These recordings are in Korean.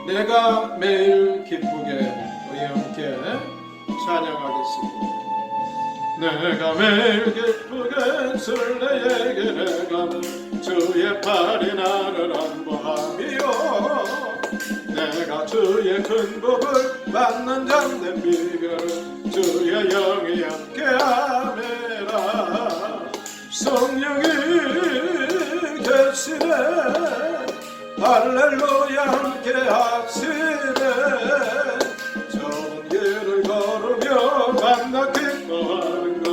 내가 매일 기쁘게 우리 함께 찬양하겠습니다. 내가 매일 기쁘게 설레게 내가 주의 팔이 나를 안보하며 내가 주의 큰 복을 받는 잠대 비결은 주의 영이 함께하매라. 성령이 계시네 할렐루야 함께하시네. 좁은 길을 걸으며 만나 기뻐하는 것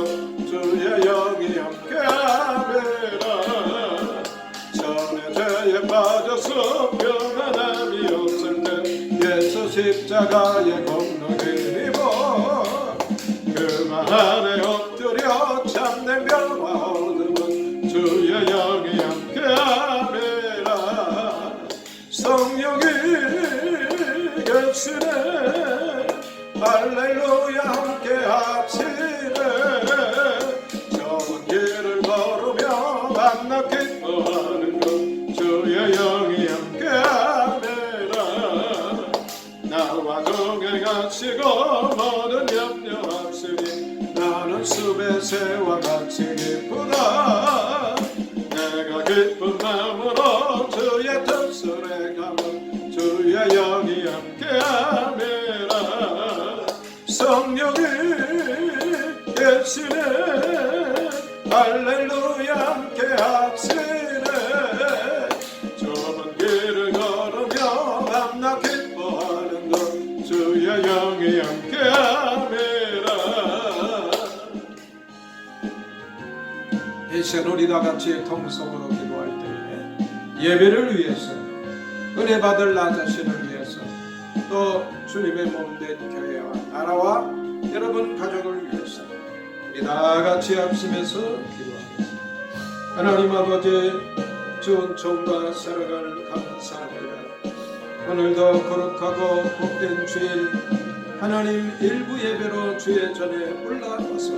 주의 영이 함께하매라. 전에 죄에 빠져서 평안함이 없을 때 예수 십자가의 공로를 입어 그 말 안에 엎드려 참된 평화 얻음은 주의 영이 함께하매라. 성령이 계시네 할렐루야 함께하시네. 좁은 길을 걸으며 만나 기뻐하는 것 주의 영이 함께하매라. 나와 동행하시고 모든 염려하시니 나는 숲의 새와 같이 기쁘다. 내가 기쁜 마음으로 주의 특설에 가면 주의 영이 함께하매라. 성령이 계시네 할렐루야 함께하시네. 좁은 길을 걸으며 밤낮 기뻐하는 것 주의 영이 함께하매라. 이 시간 우리 다같이 통성으로 기도할 때에 예배를 위해서 은혜 받을 나 자신을 위해서 또 주님의 몸된 교회와 나라와 여러분 가족을 위해서 우리 다같이 합심해서 기도하겠습니다. 하나님 아버지 좋은 종과 살아갈 감사합니다. 오늘도 거룩하고 복된 주일 하나님 일부 예배로 주의 전에 올라와서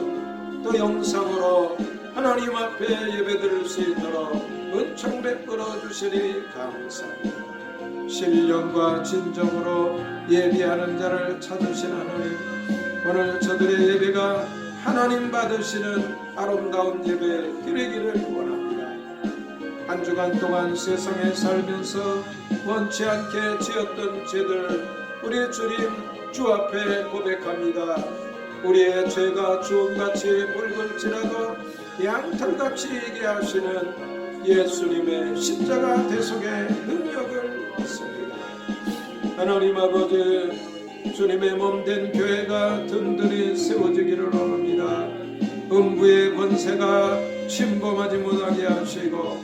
또 영상으로 하나님 앞에 예배드릴 수 있도록 은총 베풀어 주시니 감사합니다. 신령과 진정으로 예배하는 자를 찾으신 하나님, 오늘 저들의 예배가 하나님 받으시는 아름다운 예배 드리기를 원합니다. 한 주간 동안 세상에 살면서 원치 않게 지었던 죄들 우리 주님 주 앞에 고백합니다. 우리의 죄가 주홍같이 붉을지라도 양털같이 이게 하시는 예수님의 십자가 대속의 능력을 믿습니다. 하나님 아버지 주님의 몸된 교회가 든든히 세워지기를 원합니다. 음부의 권세가 침범하지 못하게 하시고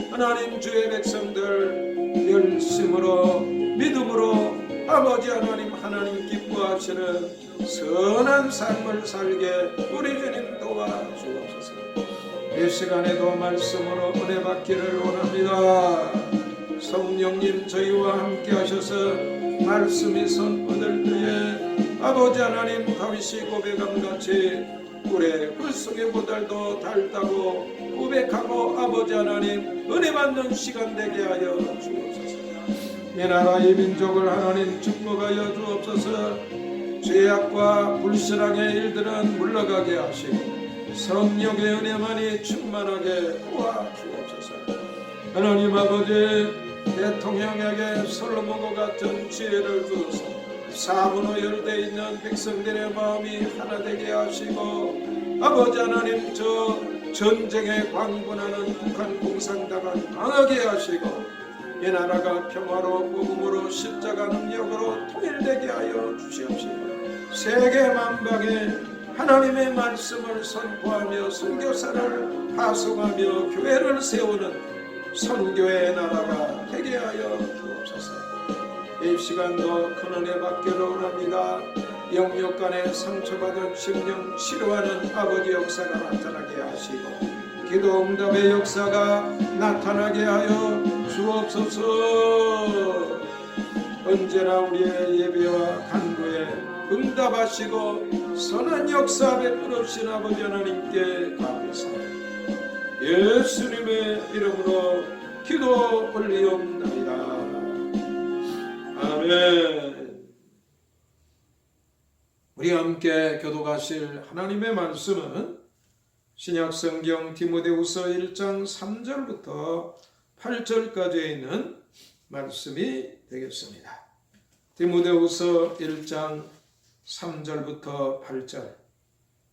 하나님 주의 백성들 열심으로 믿음으로 아버지 하나님 기뻐하시는 선한 삶을 살게 우리 주님 도와주옵소서. 이 시간에도 말씀으로 은혜 받기를 원합니다. 성령님 저희와 함께 하셔서 말씀이 선포될 때에 아버지 하나님 다윗이 고백함같이 꿀의 꿀속의 보달도 달다고 고백하고 아버지 하나님 은혜 받는 시간 되게 하여 주옵소서. 이 나라 이 민족을 하나님 축복하여 주옵소서. 죄악과 불신앙의 일들은 물러가게 하시고 성령의 은혜만이 충만하게 도와주옵소서. 하나님 아버지 대통령에게 솔로몬과 같은 지혜를 주어서 사분오열되어 있는 백성들의 마음이 하나 되게 하시고 아버지 하나님 저 전쟁에 광분하는 북한 공산당을 강하게 하시고 이 나라가 평화로 복음으로 십자가 능력으로 통일되게 하여 주시옵시고 세계 만방에 하나님의 말씀을 선포하며 선교사를 파송하며 교회를 세우는 선교의 나라가 되게 하여 주옵소서. 이 시간도 큰 은혜 받기를 원합니다. 영육 간에 상처받은 심령 치료하는 아버지 역사가 나타나게 하시고 기도 응답의 역사가 나타나게 하여 주옵소서. 언제나 우리의 예배와 간구에 응답하시고 선한 역사 베풀으신 아버지 하나님께 감사합니다. 예수님의 이름으로 기도 올리옵나이다. 아멘. 우리 함께 교독하실 하나님의 말씀은 신약성경 디모데후서 1장 3절부터 8절까지 있는 말씀이 되겠습니다. 디모데후서 1장 3절부터 8절.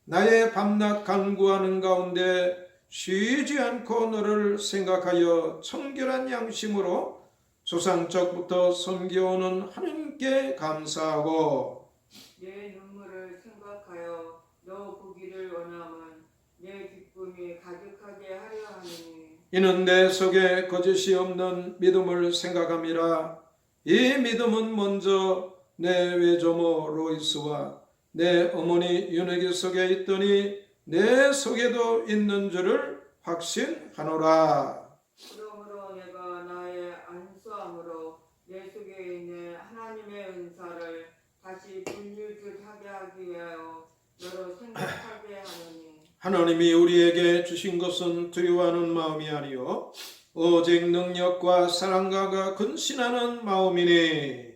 나의 밤낮 간구하는 가운데 쉬지 않고 너를 생각하여 청결한 양심으로 조상적부터 섬겨오는 하나님께 감사하고 내 눈물을 생각하여 너 보기를 원함은 내 기쁨이 가득하게 하려 하느니 이는 내 속에 거짓이 없는 믿음을 생각함이라. 이 믿음은 먼저 내 외조모 로이스와 내 어머니 윤혜기 속에 있더니 내 속에도 있는 줄을 확신하노라. 그러므로 내가 나의 안수함으로 내 속에 있는 하나님의 은사를 다시 불릴듯하게 하기 위하여 너로 생각하게 하느니 하나님이 우리에게 주신 것은 두려워하는 마음이 아니요 오직 능력과 사랑과 근신하는 마음이니.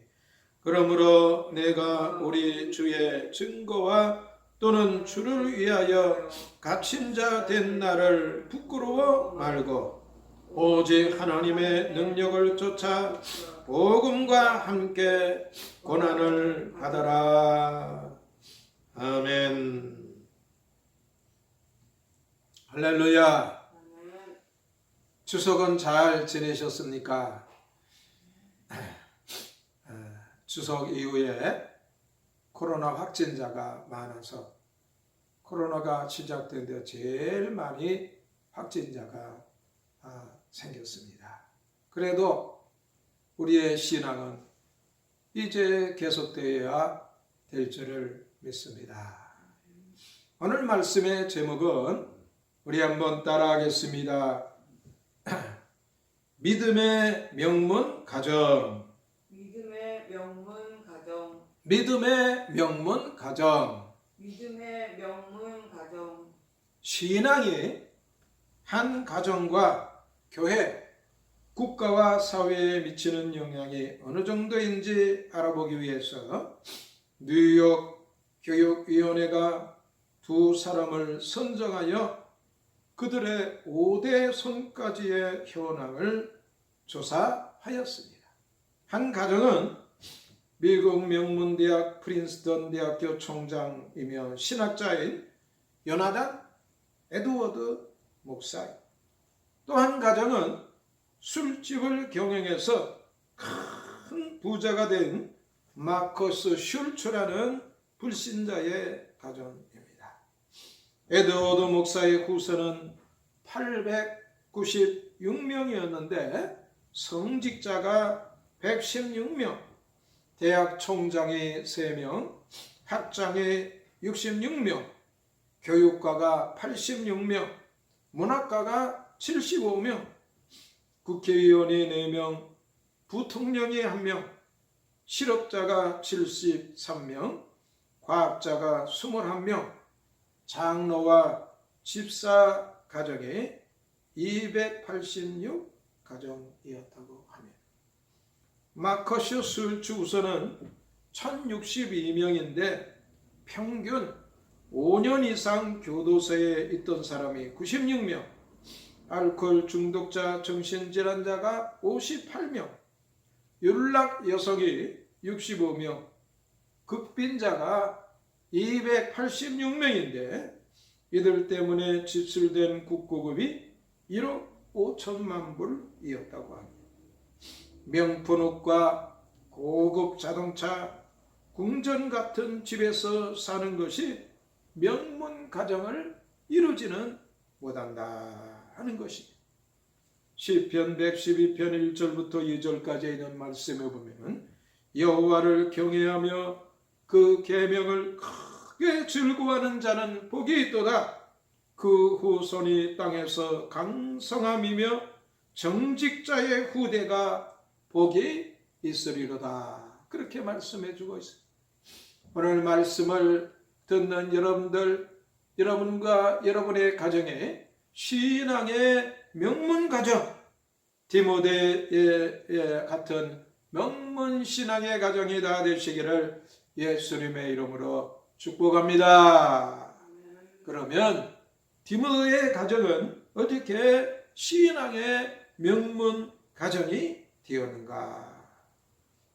그러므로 내가 우리 주의 증거와 또는 주를 위하여 갇힌 자 된 나를 부끄러워 말고 오직 하나님의 능력을 쫓아 복음과 함께 고난을 받아라. 아멘. 할렐루야. 추석은 잘 지내셨습니까? 추석 이후에 코로나 확진자가 많아서 코로나가 시작된 데 제일 많이 확진자가 생겼습니다. 그래도 우리의 신앙은 이제 계속되어야 될 줄을 믿습니다. 오늘 말씀의 제목은 우리 한번 따라하겠습니다. 믿음의 명문 가정. 믿음의 명문 가정. 믿음의 명문 가정. 믿음의 명문 가정. 신앙이 한 가정과 교회, 국가와 사회에 미치는 영향이 어느 정도인지 알아보기 위해서 뉴욕 교육위원회가 두 사람을 선정하여 그들의 5대 손까지의 현황을 조사하였습니다. 한 가정은 미국 명문대학 프린스턴 대학교 총장이며 신학자인 요나단 에드워드 목사. 또 한 가정은 술집을 경영해서 큰 부자가 된 마커스 슐츠라는 불신자의 가정입니다. 에드워드 목사의 후손은 896명이었는데 성직자가 116명, 대학 총장이 3명, 학장이 66명, 교육가가 86명, 문학가가 75명, 국회의원이 4명, 부통령이 1명, 실업자가 73명, 과학자가 21명, 장로와 집사 가정이 286 가정이었다고 합니다. 마커스 슐츠 우선은 1062명인데 평균 5년 이상 교도소에 있던 사람이 96명, 알코올 중독자 정신질환자가 58명, 윤락 여성이 65명, 극빈자가 286명인데 이들 때문에 지출된 국고급이 1억 5천만 불이었다고 합니다. 명품 옷과 고급 자동차, 궁전 같은 집에서 사는 것이 명문 가정을 이루지는 못한다 하는 것입니다. 시편 112편 1절부터 2절까지 있는 말씀에 보면 여호와를 경외하며 그 계명을 크게 즐거워하는 자는 복이 있도다. 그 후손이 땅에서 강성함이며 정직자의 후대가 복이 있으리로다. 그렇게 말씀해 주고 있습니다. 오늘 말씀을 듣는 여러분들, 여러분과 여러분의 가정에 신앙의 명문 가정, 디모데 같은 명문 신앙의 가정이 다 되시기를 예수님의 이름으로 축복합니다. 그러면 디모데의 가정은 어떻게 신앙의 명문 가정이 되었는가?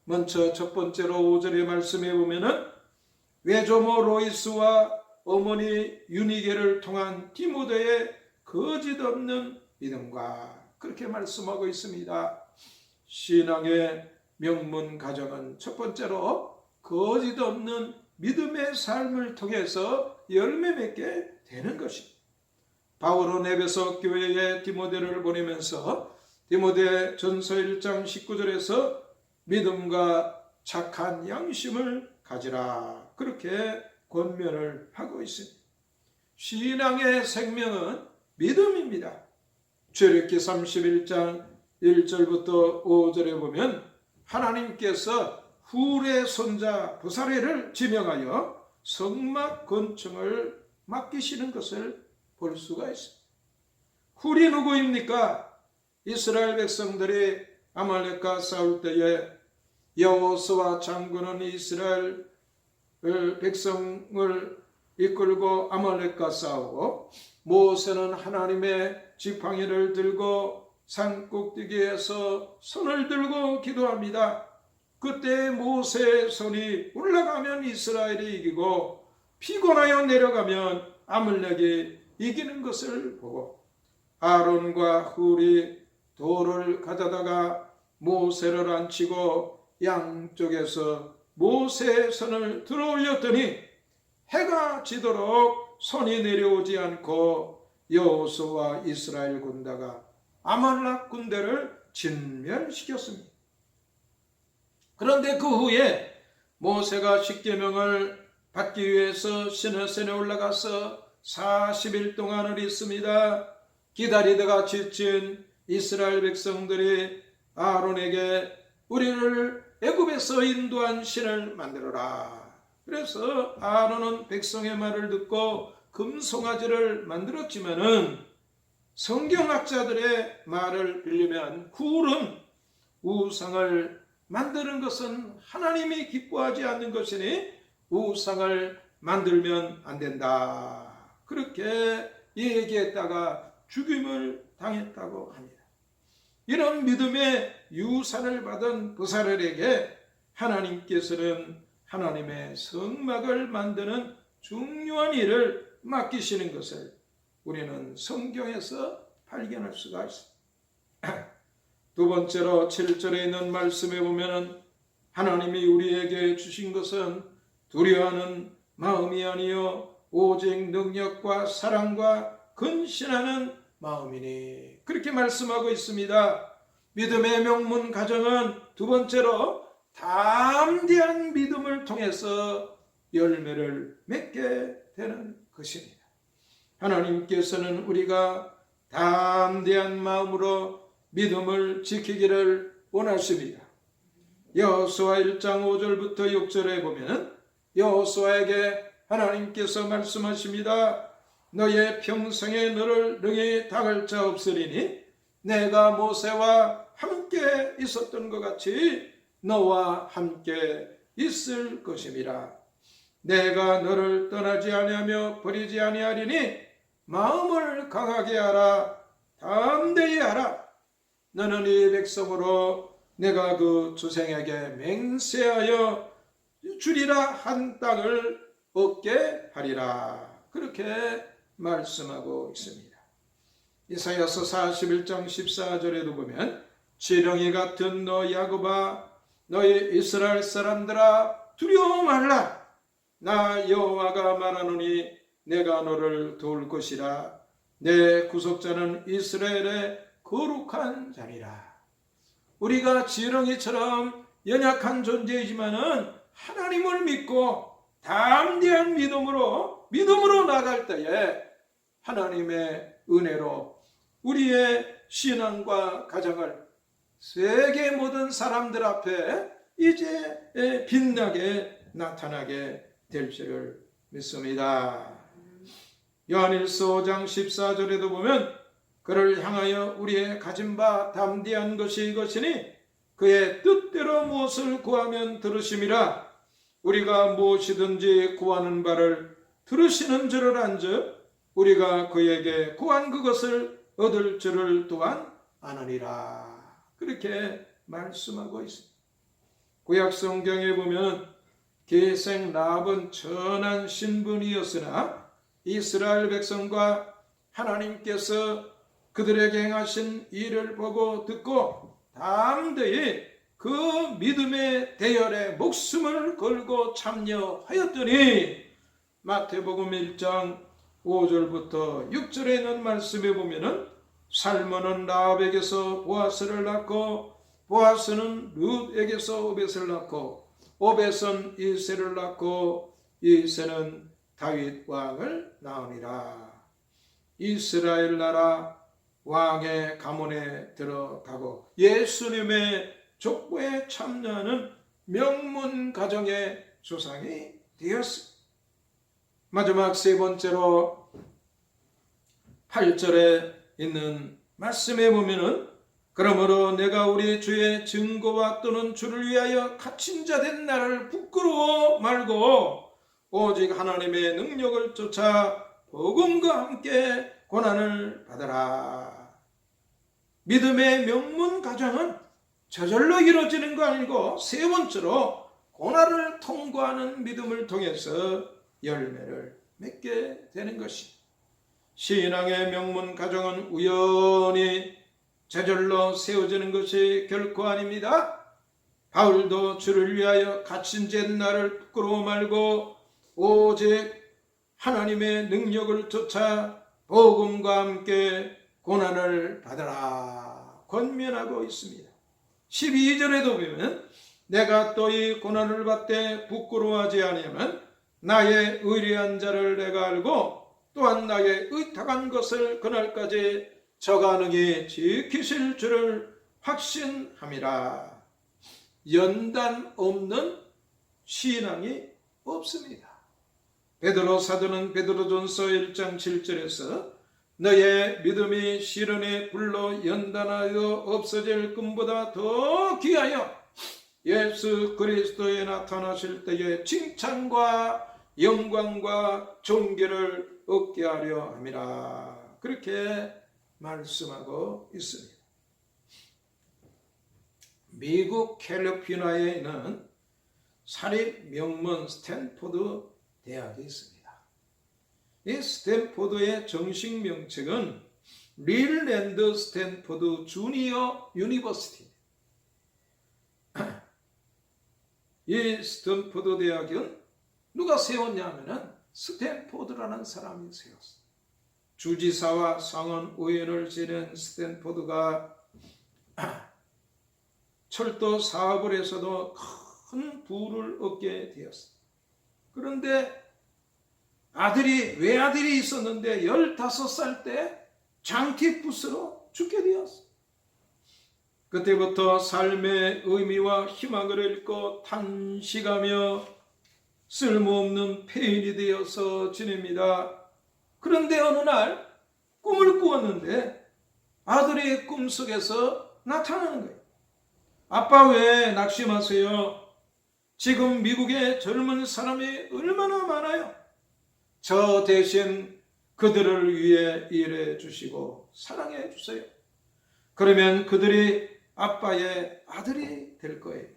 먼저 첫 번째로 5절의 말씀에 보면은 외조모 로이스와 어머니 유니게를 통한 디모데의 거짓없는 믿음과 그렇게 말씀하고 있습니다. 신앙의 명문 가정은 첫 번째로 거짓없는 믿음의 삶을 통해서 열매 맺게 되는 것입니다. 바울은 에베소 교회에 디모데를 보내면서 디모데 전서 1장 19절에서 믿음과 착한 양심을 가지라 그렇게 권면을 하고 있습니다. 신앙의 생명은 믿음입니다. 출애굽기 31장 1절부터 5절에 보면 하나님께서 훌의 손자 부사레를 지명하여 성막 건축을 맡기시는 것을 볼 수가 있습니다. 훌이 누구입니까? 이스라엘 백성들이 아말렉과 싸울 때에 여호수아 장군은 이스라엘 백성을 이끌고 아말렉과 싸우고 모세는 하나님의 지팡이를 들고 산 꼭대기에서 손을 들고 기도합니다. 그때 모세의 손이 올라가면 이스라엘이 이기고 피곤하여 내려가면 아말렉이 이기는 것을 보고 아론과 훌이 돌을 가져다가 모세를 앉히고 양쪽에서 모세의 손을 들어 올렸더니 해가 지도록 손이 내려오지 않고 여호수아와 이스라엘 군대가 아말렉 군대를 진멸시켰습니다. 그런데 그 후에 모세가 십계명을 받기 위해서 시내산에 올라가서 40일 동안을 있습니다. 기다리다가 지친 이스라엘 백성들이 아론에게 우리를 애굽에서 인도한 신을 만들어라. 그래서 아론은 백성의 말을 듣고 금송아지를 만들었지만은 성경학자들의 말을 빌리면 훌은 우상을 만드는 것은 하나님이 기뻐하지 않는 것이니 우상을 만들면 안 된다. 그렇게 얘기했다가 죽임을 당했다고 합니다. 이런 믿음의 유산을 받은 부사렐에게 하나님께서는 하나님의 성막을 만드는 중요한 일을 맡기시는 것을 우리는 성경에서 발견할 수가 있습니다. 두 번째로 7절에 있는 말씀에 보면 하나님이 우리에게 주신 것은 두려워하는 마음이 아니요 오직 능력과 사랑과 근신하는 마음이니 그렇게 말씀하고 있습니다. 믿음의 명문 가정은 두 번째로 담대한 믿음을 통해서 열매를 맺게 되는 것입니다. 하나님께서는 우리가 담대한 마음으로 믿음을 지키기를 원하십니다. 여호수아 1장 5절부터 6절에 보면 여호수아에게 하나님께서 말씀하십니다. 너의 평생에 너를 능히 당할 자 없으리니 내가 모세와 함께 있었던 것 같이 너와 함께 있을 것임이라. 내가 너를 떠나지 아니하며 버리지 아니하리니 마음을 강하게 하라. 담대히 하라. 너는 이 백성으로 내가 그 조상에게 맹세하여 주리라 한 땅을 얻게 하리라. 그렇게 말씀하고 있습니다. 이사야서 41장 14절에도 보면 지렁이 같은 너 야곱아 너희 이스라엘 사람들아 두려워 말라. 나 여호와가 말하노니 내가 너를 도울 것이라. 내 구속자는 이스라엘의 거룩한 자리라. 우리가 지렁이처럼 연약한 존재이지만은 하나님을 믿고 담대한 믿음으로 나갈 때에 하나님의 은혜로 우리의 신앙과 가정을 세계 모든 사람들 앞에 이제 빛나게 나타나게 될 줄을 믿습니다. 요한일서 5장 14절에도 보면 그를 향하여 우리의 가진 바 담대한 것이 이것이니 그의 뜻대로 무엇을 구하면 들으심이라. 우리가 무엇이든지 구하는 바를 들으시는 줄을 안즉 우리가 그에게 구한 그것을 얻을 줄을 또한 아느니라. 그렇게 말씀하고 있습니다. 구약 성경에 보면 계생 라합은 천한 신분이었으나 이스라엘 백성과 하나님께서 그들에게 행하신 일을 보고 듣고 담대히 그 믿음의 대열에 목숨을 걸고 참여하였더니 마태복음 1장 5절부터 6절에 있는 말씀에 보면은 살몬은 라합에게서 보아스를 낳고 보아스는 룻에게서 오벳을 낳고 오벳은 이새를 낳고 이새는 다윗 왕을 낳으니라. 이스라엘 나라 왕의 가문에 들어가고 예수님의 족보에 참여하는 명문 가정의 조상이 되었습니다. 마지막 세 번째로 8절에 있는 말씀에 보면은 그러므로 내가 우리 주의 증거와 또는 주를 위하여 갇힌 자 된 나를 부끄러워 말고 오직 하나님의 능력을 쫓아 복음과 함께 고난을 받아라. 믿음의 명문 가정은 저절로 이루어지는 거 아니고 세 번째로 고난을 통과하는 믿음을 통해서 열매를 맺게 되는 것이. 신앙의 명문 가정은 우연히 저절로 세워지는 것이 결코 아닙니다. 바울도 주를 위하여 갇힌 자 나를 부끄러워 말고 오직 하나님의 능력을 쫓아 복음과 함께 고난을 받아라 권면하고 있습니다. 12절에도 보면 내가 또 이 고난을 받되 부끄러워하지 아니하면 나의 의리한 자를 내가 알고 또한 나의 의탁한 것을 그날까지 저가 능히 지키실 줄을 확신함이라. 연단 없는 신앙이 없습니다. 베드로 사도는 베드로전서 1장 7절에서 너의 믿음이 시련의 불로 연단하여 없어질 금보다 더 귀하여 예수 그리스도에 나타나실 때에 칭찬과 영광과 존귀를 얻게 하려 함이라. 그렇게 말씀하고 있습니다. 미국 캘리포니아에 있는 사립 명문 스탠포드 대학이 있습니다. 이 스탠포드의 정식 명칭은 릴랜드 스탠포드 주니어 유니버시티. 이 스탠포드 대학은 누가 세웠냐면은 스탠포드라는 사람이 세웠어요. 주지사와 상원의원을 지낸 스탠포드가 철도 사업을 해서도 큰 부를 얻게 되었어요. 그런데 외아들이 있었는데 15살 때 장티푸스로 죽게 되었어요. 그때부터 삶의 의미와 희망을 잃고 탄식하며 쓸모없는 폐인이 되어서 지냅니다. 그런데 어느 날 꿈을 꾸었는데 아들이 꿈속에서 나타나는 거예요. 아빠 왜 낙심하세요? 지금 미국에 젊은 사람이 얼마나 많아요. 저 대신 그들을 위해 일해 주시고 사랑해 주세요. 그러면 그들이 아빠의 아들이 될 거예요.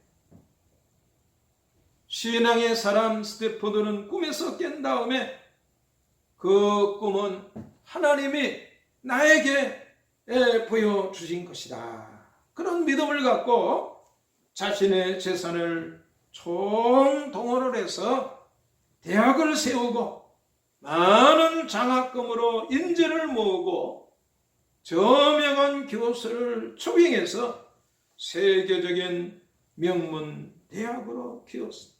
신앙의 사람 스탠포드는 꿈에서 깬 다음에 그 꿈은 하나님이 나에게 보여주신 것이다. 그런 믿음을 갖고 자신의 재산을 총동원을 해서 대학을 세우고 많은 장학금으로 인재를 모으고 저명한 교수를 초빙해서 세계적인 명문 대학으로 키웠습니다.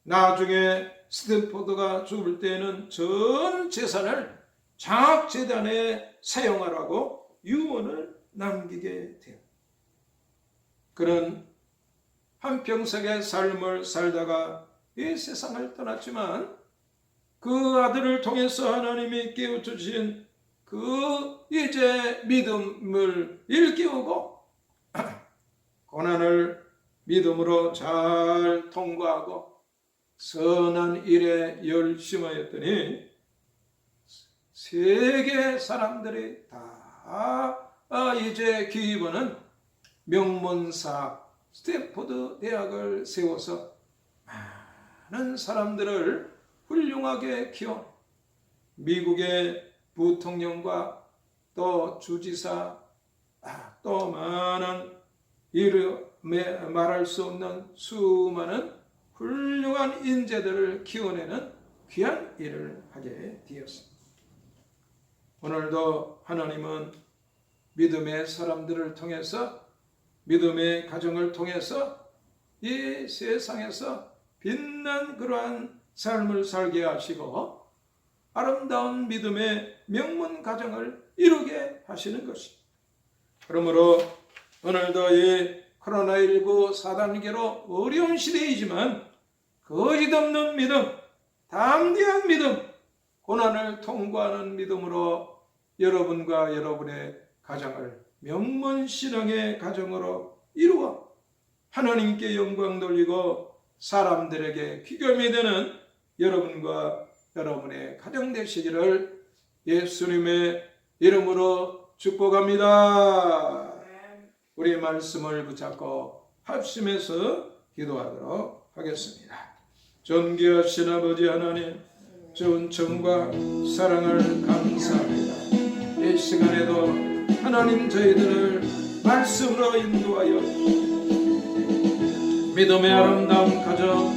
나중에 스탠포드가 죽을 때에는 전 재산을 장학재단에 사용하라고 유언을 남기게 돼요. 그런 한평생의 삶을 살다가 이 세상을 떠났지만 그 아들을 통해서 하나님이 깨우쳐주신 그 이제 믿음을 일깨우고 고난을 믿음으로 잘 통과하고 선한 일에 열심하였더니 세계 사람들이 다 이제 기입하는 명문사 스탠포드 대학을 세워서 많은 사람들을 훌륭하게 키운 미국의 부통령과 또 주지사 또 많은 이름에 말할 수 없는 수많은 훌륭한 인재들을 키워내는 귀한 일을 하게 되었습니다. 오늘도 하나님은 믿음의 사람들을 통해서 믿음의 가정을 통해서 이 세상에서 빛난 그러한 삶을 살게 하시고 아름다운 믿음의 명문 가정을 이루게 하시는 것입니다. 그러므로 오늘도 이 코로나19 4단계로 어려운 시대이지만 거짓없는 믿음, 담대한 믿음, 고난을 통과하는 믿음으로 여러분과 여러분의 가정을 명문신앙의 가정으로 이루어 하나님께 영광 돌리고 사람들에게 귀감이 되는 여러분과 여러분의 가정 되시기를 예수님의 이름으로 축복합니다. 우리 말씀을 붙잡고 합심해서 기도하도록 하겠습니다. 존귀하신 아버지 하나님, 좋은 청과 사랑을 감사합니다. 이 시간에도 하나님 저희들을 말씀으로 인도하여 믿음의 아름다운 가정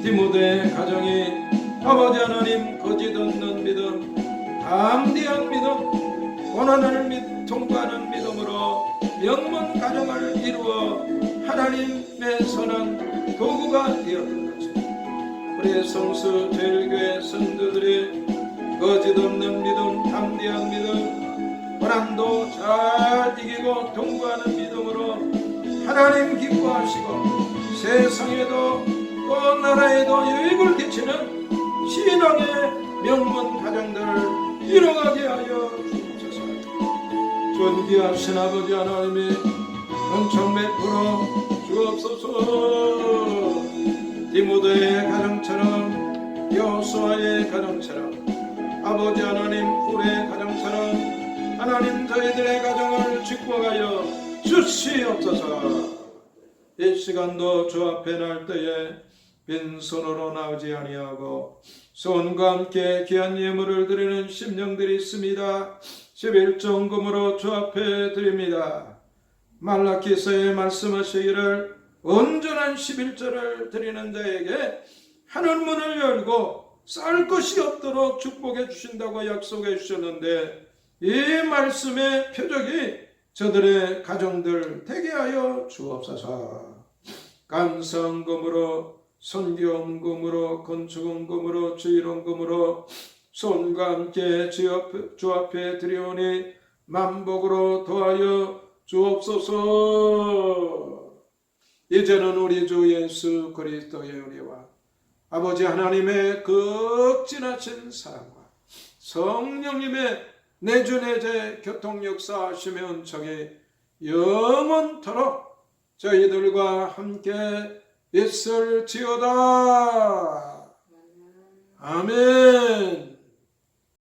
디모데의 가정이 아버지 하나님 거짓 없는 믿음, 담대한 믿음, 고난을 통과하는 믿음으로 영문 가정을 이루어 하나님의 선한 도구가 되었던 것입니다. 우리 성수 제일교회 성도들이 거짓 없는 믿음, 담대한 믿음, 고난도 잘 이기고 통과하는 믿음으로 하나님 기뻐하시고 세상에도 또 나라에도 유익을 끼치는 신앙의 명문 가정들을 이뤄가게 하여 주옵소서. 존귀하신 아버지 하나님이 은총 베풀어 주옵소서. 디모데의 가정처럼 여호수아의 가정처럼 아버지 하나님 꿀의 가정처럼 하나님 저희들의 가정을 축복하여 주시옵소서. 이 시간도 주 앞에 날 때에 빈손으로 나오지 아니하고 손과 함께 귀한 예물을 드리는 심령들이 있습니다. 11종금으로 주 앞에 드립니다. 말라기서에 말씀하시기를 온전한 11절을 드리는 자에게 하늘 문을 열고 쌀 것이 없도록 축복해 주신다고 약속해 주셨는데 이 말씀의 표적이 저들의 가정들 되게 하여 주옵소서. 감사헌금으로 선교헌금으로 건축헌금으로 주일헌금으로 손과 함께 주 앞에 드리오니 만복으로 도하여 주옵소서. 이제는 우리 주 예수 그리스도의 은혜와 아버지 하나님의 극진하신 사랑과 성령님의 내주내제 교통역사하시며 은총이 영원토록 저희들과 함께 있을지어다. 아멘.